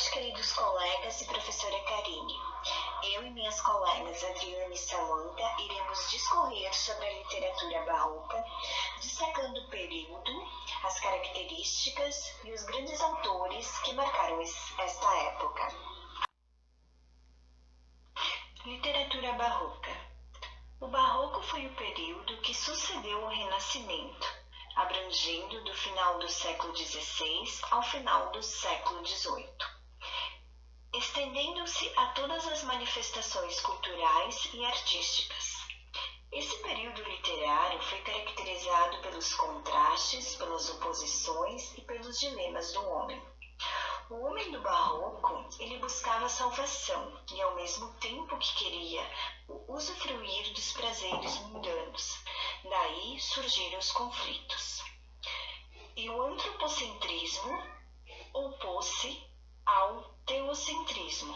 tarde, queridos colegas e professora Karine. Eu e minhas colegas Adriana e Samantha iremos discorrer sobre a literatura barroca, destacando o período, as características e os grandes autores que marcaram esta época. Literatura barroca. O barroco foi o período que sucedeu o Renascimento, abrangendo do final do século XVI ao final do século XVIII, estendendo-se a todas as manifestações culturais e artísticas. Esse período literário foi caracterizado pelos contrastes, pelas oposições e pelos dilemas do homem. O homem do barroco, ele buscava salvação e ao mesmo tempo que queria usufruir dos prazeres mundanos. Daí surgiram os conflitos. E o antropocentrismo opôs-se ao teocentrismo.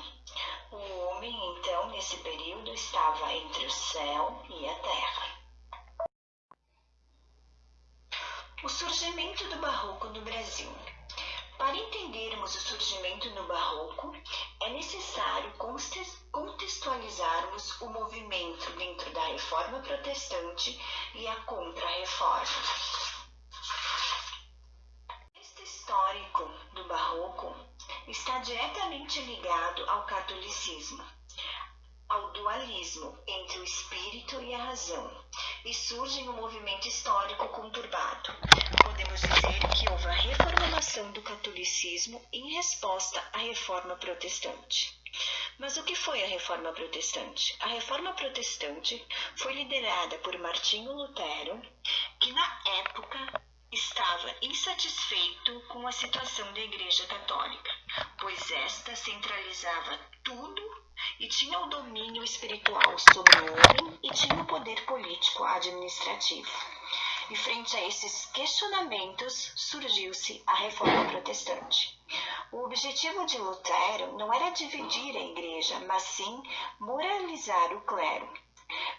O homem, então, nesse período, estava entre o céu e a terra. O surgimento do barroco no Brasil. Para entendermos o surgimento do barroco, é necessário contextualizarmos o movimento dentro da Reforma Protestante e a Contra-Reforma. Este histórico do barroco está diretamente ligado ao catolicismo, ao dualismo entre o espírito e a razão, e surge em um movimento histórico conturbado. Podemos dizer que houve a reformulação do catolicismo em resposta à Reforma Protestante. Mas o que foi a Reforma Protestante? A Reforma Protestante foi liderada por Martinho Lutero, que na época estava insatisfeito com a situação da Igreja Católica, pois esta centralizava tudo e tinha o domínio espiritual sobre o homem e tinha o poder político administrativo. E frente a esses questionamentos, surgiu-se a Reforma Protestante. O objetivo de Lutero não era dividir a Igreja, mas sim moralizar o clero.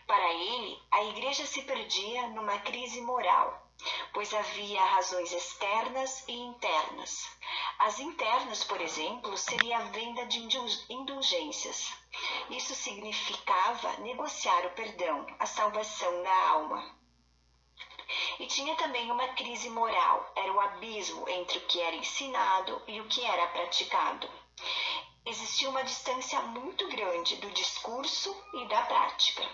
Para ele, a Igreja se perdia numa crise moral, pois havia razões externas e internas. As internas, por exemplo, seria a venda de indulgências. Isso significava negociar o perdão, a salvação da alma. E tinha também uma crise moral, era o abismo entre o que era ensinado e o que era praticado. Existia uma distância muito grande do discurso e da prática.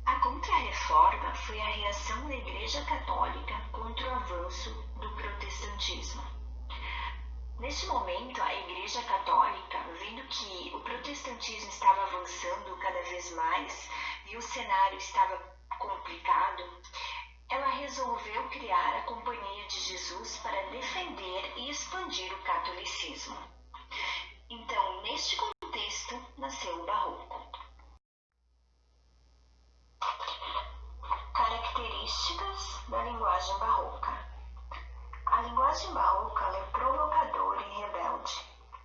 A Contra-Reforma foi a reação da Igreja Católica contra o avanço do protestantismo. Neste momento, a Igreja Católica, vendo que o protestantismo estava avançando cada vez mais e o cenário estava complicado, ela resolveu criar a Companhia de Jesus para defender e expandir o catolicismo. Então, neste contexto, nasceu o Barroco. Características da linguagem barroca. A linguagem barroca é provocadora e rebelde.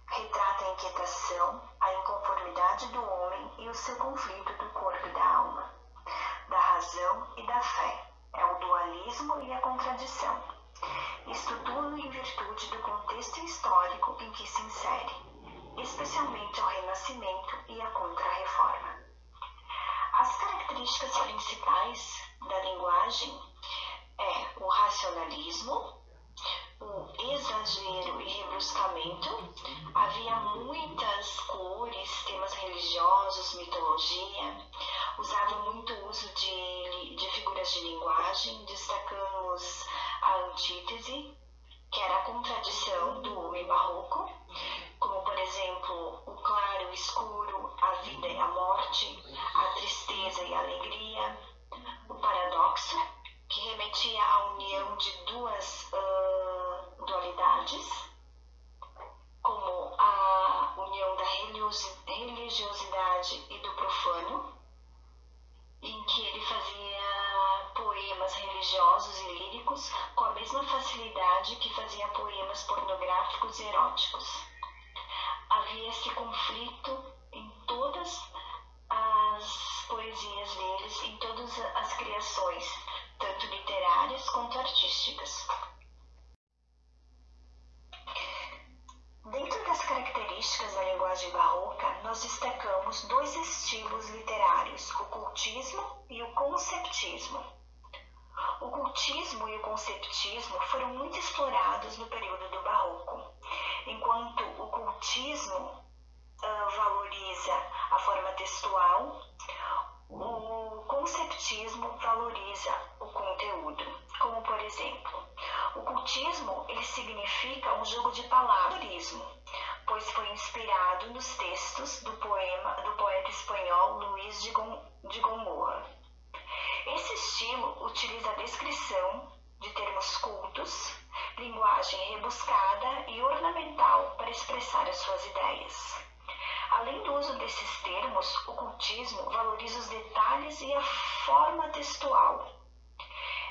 Retrata a inquietação, a inconformidade do homem e o seu conflito do corpo e da alma, da razão e da fé. É o dualismo e a contradição. Isto tudo em virtude do contexto histórico em que se insere, especialmente ao Renascimento e à Contra-Reforma. As características principais da linguagem é o racionalismo, o exagero e rebruscamento. Havia muitas cores, temas religiosos, mitologia. Usava muito o uso de figuras de linguagem. Destacamos a antítese, que era a contradição do homem barroco, como, por exemplo, o claro e o escuro, a vida e a morte, a tristeza e a alegria, o paradoxo, que remetia à união de duas dualidades, como a união da religiosidade e do profano, em que ele fazia poemas religiosos e líricos com a mesma facilidade que fazia poemas pornográficos e eróticos. Havia esse conflito em todas as poesias deles, em todas as criações, tanto literárias quanto artísticas. Dentro das características da linguagem barroca, nós destacamos dois estilos literários, o cultismo e o conceptismo. O cultismo e o conceptismo foram muito explorados no período do Barroco, enquanto o cultismo valoriza a forma textual, o conceptismo valoriza o conteúdo. Como, por exemplo, o cultismo ele significa um jogo de palavras, pois foi inspirado nos textos do poeta espanhol Luís de Gomorra. Esse estilo utiliza a descrição de termos cultos, linguagem rebuscada e ornamental para expressar as suas ideias. Além do uso desses termos, o cultismo valoriza os detalhes e a forma textual.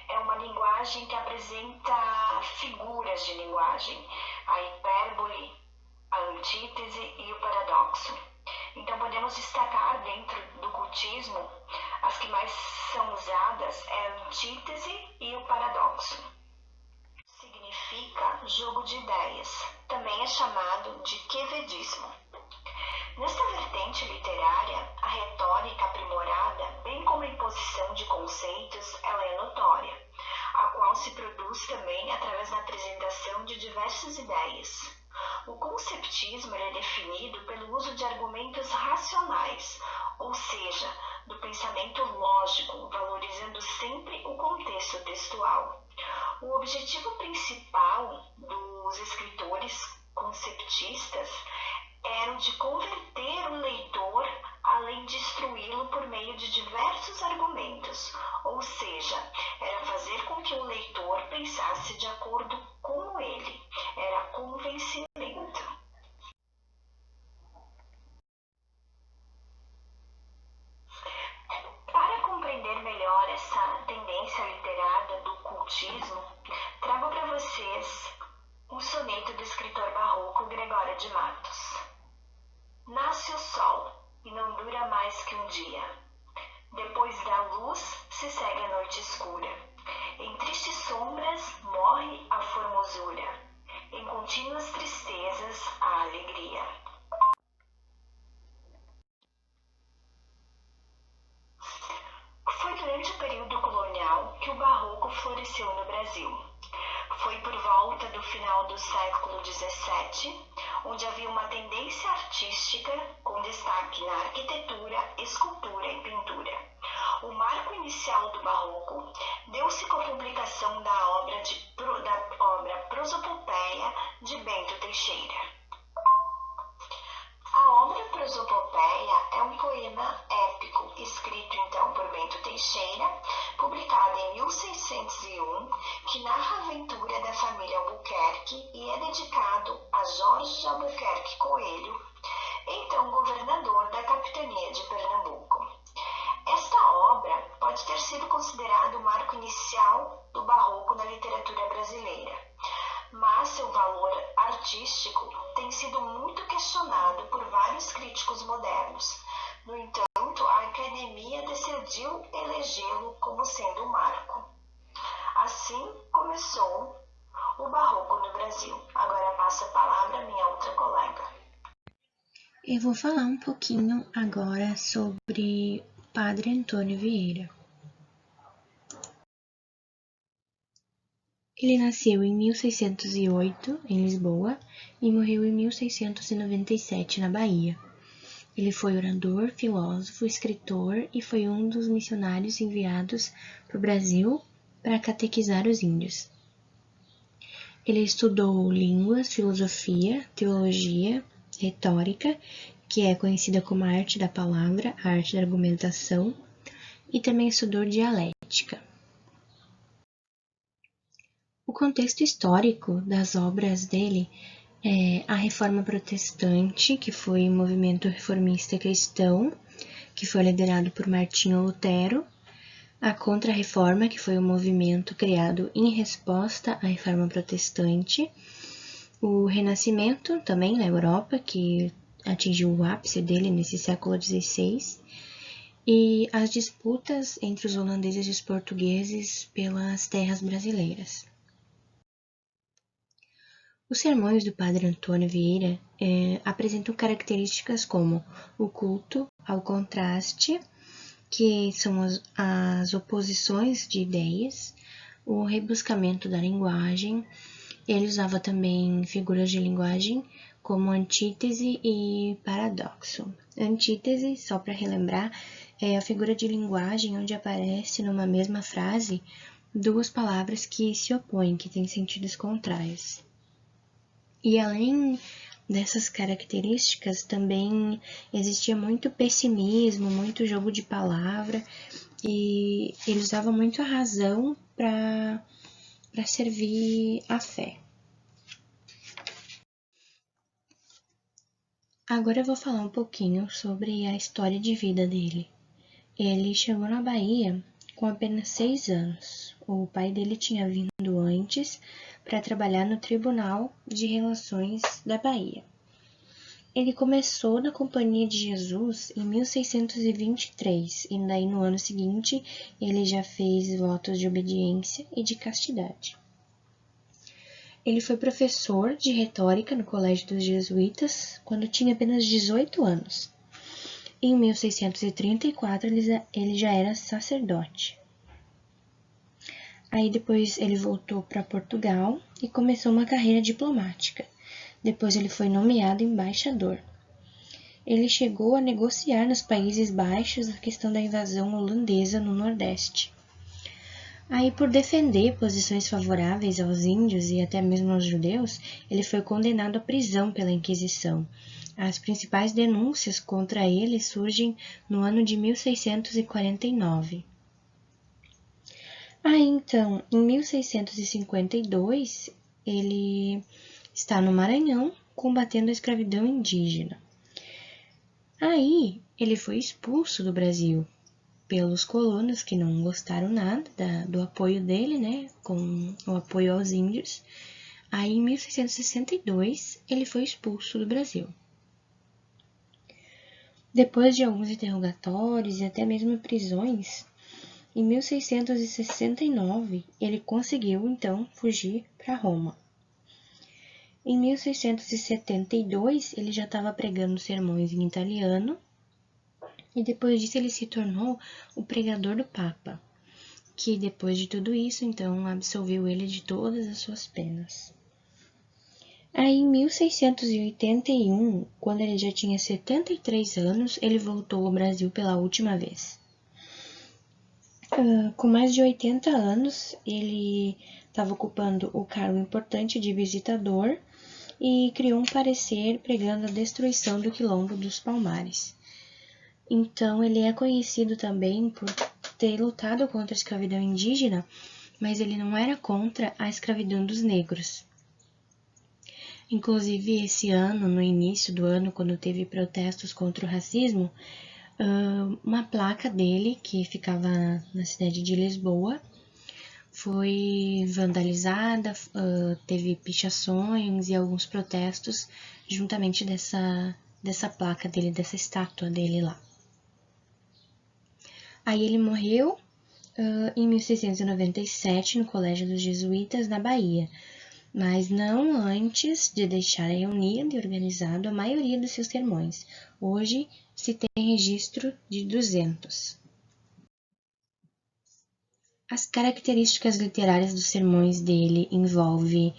É uma linguagem que apresenta figuras de linguagem, a hipérbole, a antítese e o paradoxo. Então podemos destacar dentro do cultismo, as que mais são usadas é a antítese e o paradoxo. Significa jogo de ideias, também é chamado de quevedismo. Nesta vertente literária, a retórica aprimorada, bem como a imposição de conceitos, ela é notória, a qual se produz também através da apresentação de diversas ideias. O conceptismo é definido pelo uso de argumentos racionais, ou seja, do pensamento lógico, valorizando sempre o contexto textual. O objetivo principal dos escritores conceptistas era o de converter o leitor, além de instruí-lo por meio de diversos argumentos, ou seja, era fazer com que o leitor pensasse de acordo com ele, era convencimento. Para compreender melhor essa tendência literária do cultismo, trago para vocês um soneto do escritor barroco Gregório de Matos. Nasce o sol e não dura mais que um dia. Depois da luz se segue a noite escura. Em tristes sombras morre a formosura. Em contínuas tristezas a alegria. Foi durante o período colonial que o barroco floresceu no Brasil. Foi por volta do final do século XVII, onde havia uma tendência artística com destaque na arquitetura, escultura e pintura. O marco inicial do barroco deu-se com a publicação da obra Prosopopeia de Bento Teixeira. A obra Prosopopeia é um poema épico, escrito então por Bento Teixeira, publicado em 1601, que narra a aventura da família Albuquerque e é dedicado a Jorge de Albuquerque Coelho, então governador da capitania de Pernambuco. Esta obra pode ter sido considerada o marco inicial do barroco na literatura brasileira, mas seu valor artístico tem sido muito questionado por vários críticos modernos. No entanto, a Academia decidiu elegê-lo como sendo um marco. Assim começou o barroco no Brasil. Agora passo a palavra à minha outra colega. Eu vou falar um pouquinho agora sobre o Padre Antônio Vieira. Ele nasceu em 1608, em Lisboa, e morreu em 1697, na Bahia. Ele foi orador, filósofo, escritor e foi um dos missionários enviados para o Brasil para catequizar os índios. Ele estudou línguas, filosofia, teologia, retórica, que é conhecida como a arte da palavra, a arte da argumentação, e também estudou dialética. O contexto histórico das obras dele é a Reforma Protestante, que foi um movimento reformista cristão, que foi liderado por Martinho Lutero, a Contra-Reforma, que foi um movimento criado em resposta à Reforma Protestante, o Renascimento, também na Europa, que atingiu o ápice dele nesse século XVI, e as disputas entre os holandeses e os portugueses pelas terras brasileiras. Os sermões do Padre Antônio Vieira apresentam características como o culto ao contraste, que são as oposições de ideias, o rebuscamento da linguagem. Ele usava também figuras de linguagem como antítese e paradoxo. Antítese, só para relembrar, é a figura de linguagem onde aparece numa mesma frase duas palavras que se opõem, que têm sentidos contrários. E além dessas características, também existia muito pessimismo, muito jogo de palavra, e ele usava muito a razão para servir a fé. Agora eu vou falar um pouquinho sobre a história de vida dele. Ele chegou na Bahia com apenas 6 anos. O pai dele tinha vindo antes para trabalhar no Tribunal de Relações da Bahia. Ele começou na Companhia de Jesus em 1623 e daí no ano seguinte ele já fez votos de obediência e de castidade. Ele foi professor de retórica no Colégio dos Jesuítas quando tinha apenas 18 anos. Em 1634 ele já era sacerdote. Aí depois ele voltou para Portugal e começou uma carreira diplomática. Depois ele foi nomeado embaixador. Ele chegou a negociar nos Países Baixos a questão da invasão holandesa no Nordeste. Aí, por defender posições favoráveis aos índios e até mesmo aos judeus, ele foi condenado à prisão pela Inquisição. As principais denúncias contra ele surgem no ano de 1649. Aí, então, em 1652, ele está no Maranhão combatendo a escravidão indígena. Aí, ele foi expulso do Brasil pelos colonos que não gostaram nada do apoio dele, né, com o apoio aos índios. Aí, em 1662, ele foi expulso do Brasil. Depois de alguns interrogatórios e até mesmo prisões, em 1669, ele conseguiu, então, fugir para Roma. Em 1672, ele já estava pregando sermões em italiano, e depois disso ele se tornou o pregador do Papa, que depois de tudo isso, então, absolveu ele de todas as suas penas. Aí, em 1681, quando ele já tinha 73 anos, ele voltou ao Brasil pela última vez. Com mais de 80 anos, ele estava ocupando o cargo importante de visitador e criou um parecer pregando a destruição do Quilombo dos Palmares. Então, ele é conhecido também por ter lutado contra a escravidão indígena, mas ele não era contra a escravidão dos negros. Inclusive, esse ano, no início do ano, quando teve protestos contra o racismo, uma placa dele, que ficava na cidade de Lisboa, foi vandalizada, teve pichações e alguns protestos juntamente dessa placa dele, dessa estátua dele lá. Aí ele morreu em 1697 no Colégio dos Jesuítas, na Bahia, mas não antes de deixar reunido e organizado a maioria dos seus sermões. Hoje se tem registro de 200. As características literárias dos sermões dele envolvem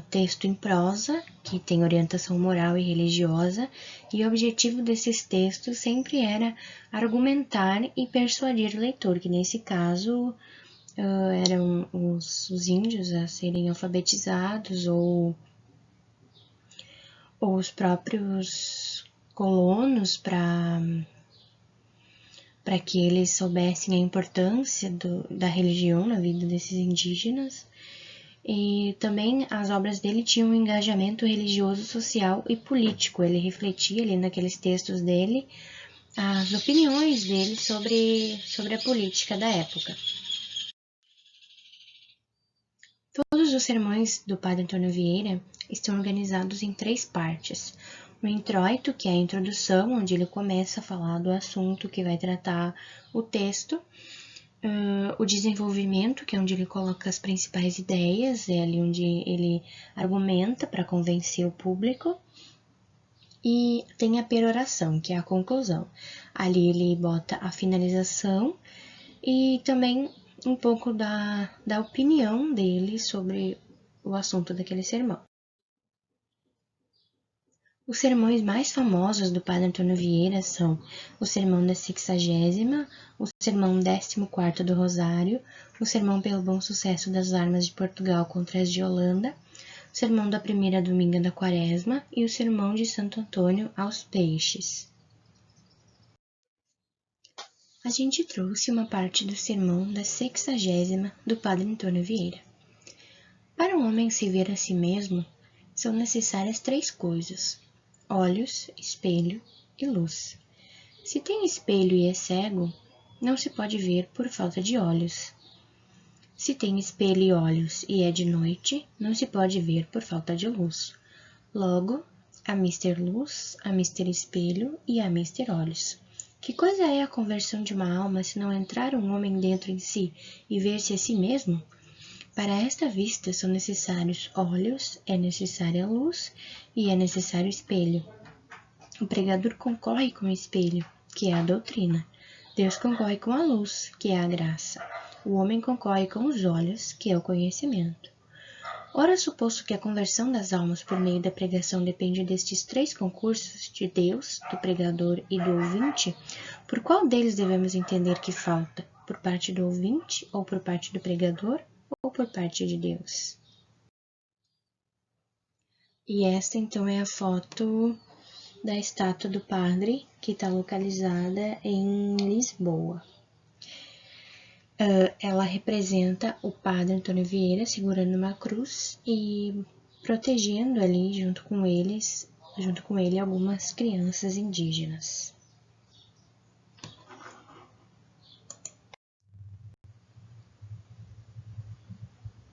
texto em prosa, que tem orientação moral e religiosa, e o objetivo desses textos sempre era argumentar e persuadir o leitor, que nesse caso eram os índios a serem alfabetizados ou os próprios colonos para que eles soubessem a importância da religião na vida desses indígenas. E também as obras dele tinham um engajamento religioso, social e político. Ele refletia ali naqueles textos dele as opiniões dele sobre a política da época. Todos os sermões do Padre Antônio Vieira estão organizados em 3 partes. O introito, que é a introdução, onde ele começa a falar do assunto que vai tratar o texto. O desenvolvimento, que é onde ele coloca as principais ideias, é ali onde ele argumenta para convencer o público. E tem a peroração, que é a conclusão. Ali ele bota a finalização e também um pouco da opinião dele sobre o assunto daquele sermão. Os sermões mais famosos do Padre Antônio Vieira são o Sermão da Sexagésima, o Sermão 14º do Rosário, o Sermão pelo Bom Sucesso das Armas de Portugal contra as de Holanda, o Sermão da Primeira Dominga da Quaresma e o Sermão de Santo Antônio aos Peixes. A gente trouxe uma parte do Sermão da Sexagésima do Padre Antônio Vieira. Para um homem se ver a si mesmo, são necessárias 3 coisas: olhos, espelho e luz. Se tem espelho e é cego, não se pode ver por falta de olhos. Se tem espelho e olhos e é de noite, não se pode ver por falta de luz. Logo, há mister luz, há mister espelho e há mister olhos. Que coisa é a conversão de uma alma se não entrar um homem dentro em si e ver-se a si mesmo? Para esta vista são necessários olhos, é necessária luz e é necessário espelho. O pregador concorre com o espelho, que é a doutrina. Deus concorre com a luz, que é a graça. O homem concorre com os olhos, que é o conhecimento. Ora, suposto que a conversão das almas por meio da pregação depende destes 3 concursos, de Deus, do pregador e do ouvinte, por qual deles devemos entender que falta? Por parte do ouvinte, ou por parte do pregador, ou por parte de Deus? E esta, então, é a foto da estátua do padre, que está localizada em Lisboa. Ela representa o padre Antônio Vieira segurando uma cruz e protegendo ali junto com ele algumas crianças indígenas.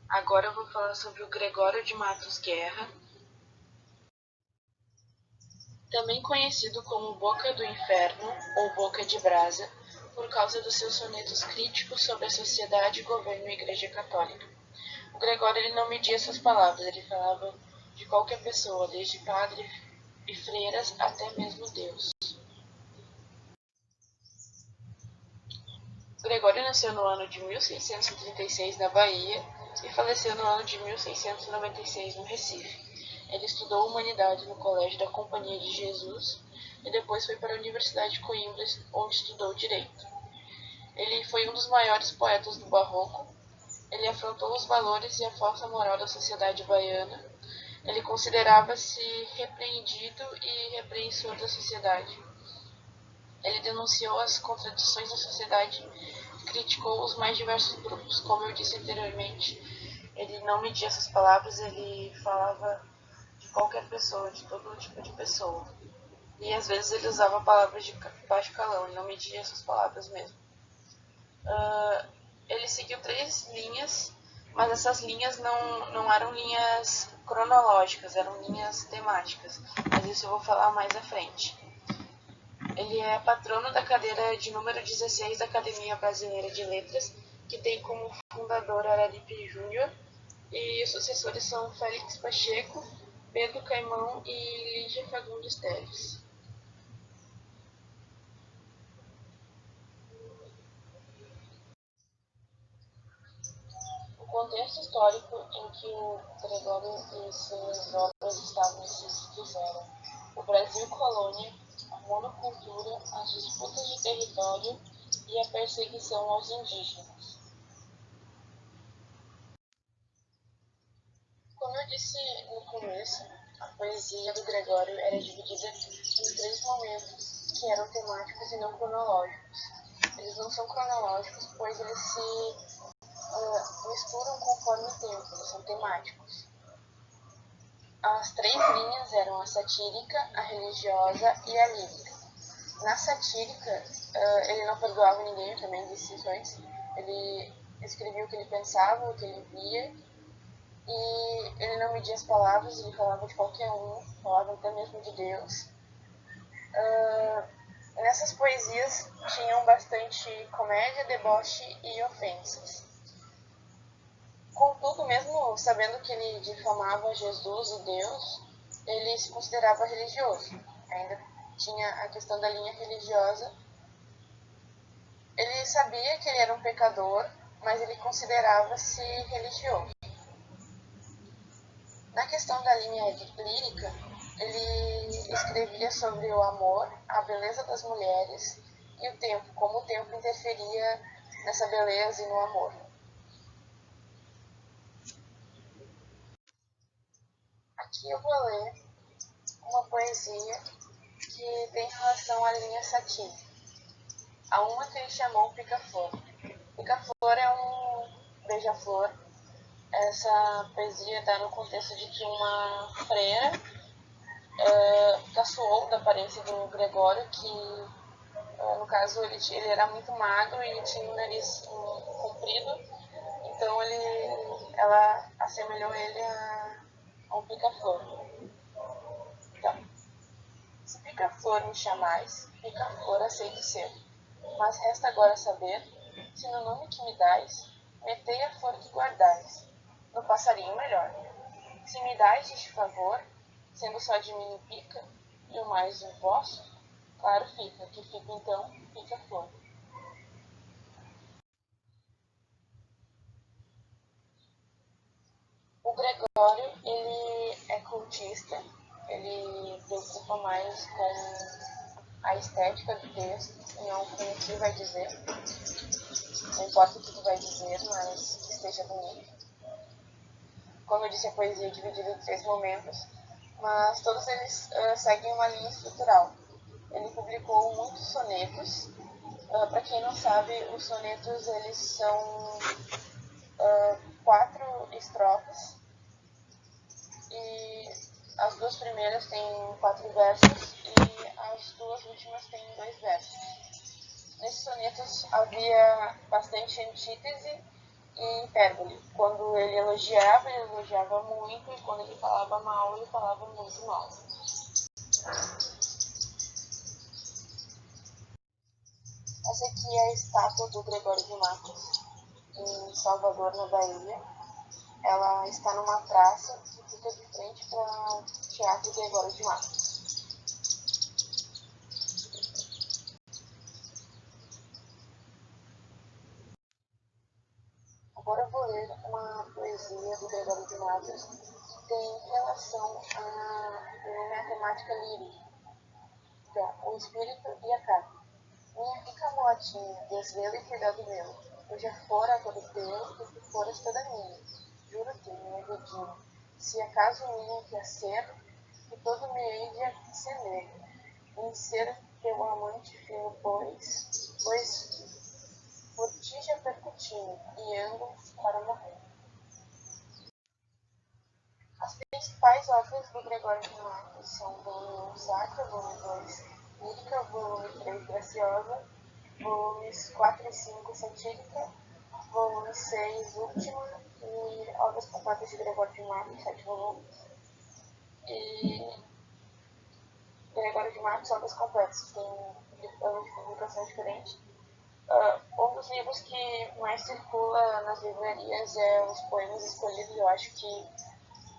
Agora eu vou falar sobre o Gregório de Matos Guerra, também conhecido como Boca do Inferno ou Boca de Brasa, por causa dos seus sonetos críticos sobre a sociedade, governo e Igreja Católica. O Gregório ele não media suas palavras, ele falava de qualquer pessoa, desde padre e freiras até mesmo Deus. O Gregório nasceu no ano de 1636 na Bahia e faleceu no ano de 1696 no Recife. Ele estudou Humanidade no Colégio da Companhia de Jesus e depois foi para a Universidade de Coimbra, onde estudou Direito. Ele foi um dos maiores poetas do Barroco. Ele afrontou os valores e a força moral da sociedade baiana. Ele considerava-se repreendido e repreensor da sociedade. Ele denunciou as contradições da sociedade e criticou os mais diversos grupos. Como eu disse anteriormente, ele não media essas palavras, ele falava de qualquer pessoa, de todo tipo de pessoa. E às vezes ele usava palavras de baixo calão, ele não media essas palavras mesmo. Ele seguiu 3 linhas, mas essas linhas não eram linhas cronológicas, eram linhas temáticas. Mas isso eu vou falar mais à frente. Ele é patrono da cadeira de número 16 da Academia Brasileira de Letras, que tem como fundador Araripe Júnior, e os sucessores são Félix Pacheco, Pedro Caimão e Lígia Fagundes Teles. O contexto histórico em que o Gregório e suas obras estavam se fizeram: o Brasil colônia, a monocultura, as disputas de território e a perseguição aos indígenas. Como eu disse no começo, a poesia do Gregório era dividida em 3 momentos que eram temáticos e não cronológicos. Eles não são cronológicos, pois eles se misturam conforme o tempo, eles são temáticos. As 3 linhas eram a satírica, a religiosa e a lírica. Na satírica, ele não perdoava ninguém, eu também disse isso antes. Ele escrevia o que ele pensava, o que ele via, e ele não media as palavras, ele falava de qualquer um, falava até mesmo de Deus. Nessas poesias tinham bastante comédia, deboche e ofensas. Contudo, mesmo sabendo que ele difamava Jesus e Deus, ele se considerava religioso. Ainda tinha a questão da linha religiosa. Ele sabia que ele era um pecador, mas ele considerava-se religioso. Na questão da linha lírica, ele escrevia sobre o amor, a beleza das mulheres e o tempo, como o tempo interferia nessa beleza e no amor. Aqui eu vou ler uma poesia que tem relação à linha satírica. Há uma que ele chamou Pica-Flor. Pica-Flor é um beija-flor. Essa poesia está no contexto de que uma freira caçoou da aparência do Gregório, que no caso ele era muito magro e tinha um nariz comprido, então ela assemelhou ele a um pica-flor. Então, se pica-flor me chamais, pica-flor aceito ser, mas resta agora saber, se no nome que me dais, metei a flor que guardais, no passarinho melhor. Se me dais este favor, sendo só de mim pica, e o mais o vosso, claro fica, que fica então, pica-flor. O Gregório, ele é cultista, ele preocupa mais com a estética do texto, e não com o que vai dizer. Não importa o que tu vai dizer, mas que esteja bonito. Como eu disse, a poesia é dividida em 3 momentos, mas todos eles seguem uma linha estrutural. Ele publicou muitos sonetos. Para quem não sabe, os sonetos eles são 4 estrofes e as 2 primeiras têm 4 versos e as 2 últimas têm 2 versos. Nesses sonetos havia bastante antítese e hipérbole. Quando ele elogiava muito, e quando ele falava mal, ele falava muito mal. Essa aqui é a estátua do Gregório de Matos, em Salvador, na Bahia. Ela está numa praça que fica de frente para o Teatro Gregório de Matos. Agora eu vou ler uma poesia do Gregório de Matos que tem relação à temática lírica, que é o espírito e a carne. Minha rica mulatinha, desvelo e cuidado meu, eu já fora todo teu e tu foras toda minha. Juro-te, minha vidinha, se acaso minha que ser, que todo me hei de semer, em ser teu amante fino, pois por ti já percutindo e ando para morrer. As principais obras do Gregório de Matos são volume 1 Sacra, volume 2 Lírica, volume 3 Graciosa, volumes 4 e 5 Satírica, volume 6 Última e Obras Completas de Gregório de Matos, 7 volumes. E Gregório de Matos, Obras Completas, tem anos de publicação diferente. Um dos livros que mais circula nas livrarias é Os Poemas Escolhidos. Eu acho que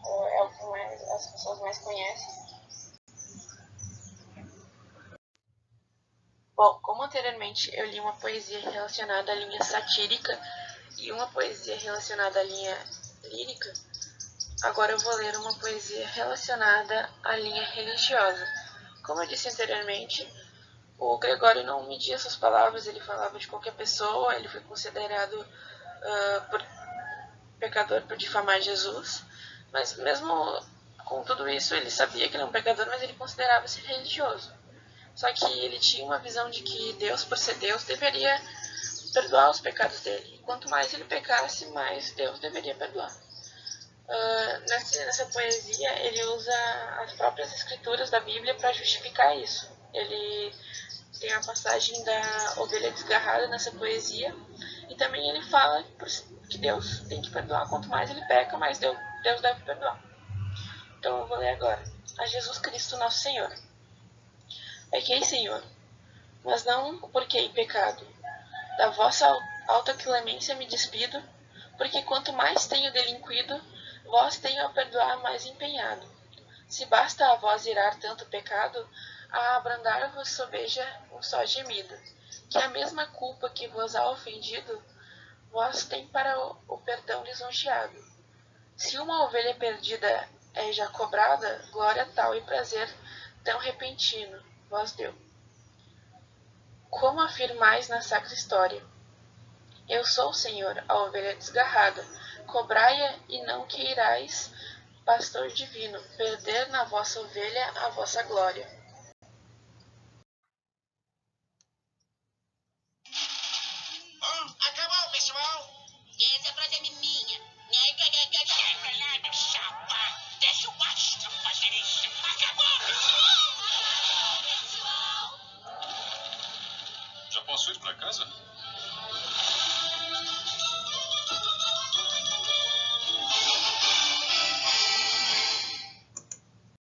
é o que as pessoas mais conhecem. Bom, como anteriormente eu li uma poesia relacionada à linha satírica e uma poesia relacionada à linha lírica, agora eu vou ler uma poesia relacionada à linha religiosa. Como eu disse anteriormente, o Gregório não media suas palavras, ele falava de qualquer pessoa, ele foi considerado pecador por difamar Jesus, mas mesmo com tudo isso, ele sabia que ele era um pecador, mas ele considerava-se religioso. Só que ele tinha uma visão de que Deus, por ser Deus, deveria perdoar os pecados dele. E quanto mais ele pecasse, mais Deus deveria perdoar. Nessa poesia, ele usa as próprias escrituras da Bíblia para justificar isso. Ele tem a passagem da ovelha desgarrada nessa poesia, e também ele fala que Deus tem que perdoar. Quanto mais ele peca, mais Deus deve perdoar. Então eu vou ler agora. A Jesus Cristo, nosso Senhor. Pequei, Senhor, mas não porque em pecado. Da vossa alta clemência me despido, porque quanto mais tenho delinquido, vós tenho a perdoar mais empenhado. Se basta a vós irar tanto pecado, a abrandar-vos sobeja um só gemido, que a mesma culpa que vos há ofendido, vós tem para o perdão lisonjeado. Se uma ovelha perdida é já cobrada, glória tal e prazer tão repentino vós deu. Como afirmais na sacra história, eu sou, Senhor, a ovelha desgarrada, cobrai-a e não queirais, pastor divino, perder na vossa ovelha a vossa glória.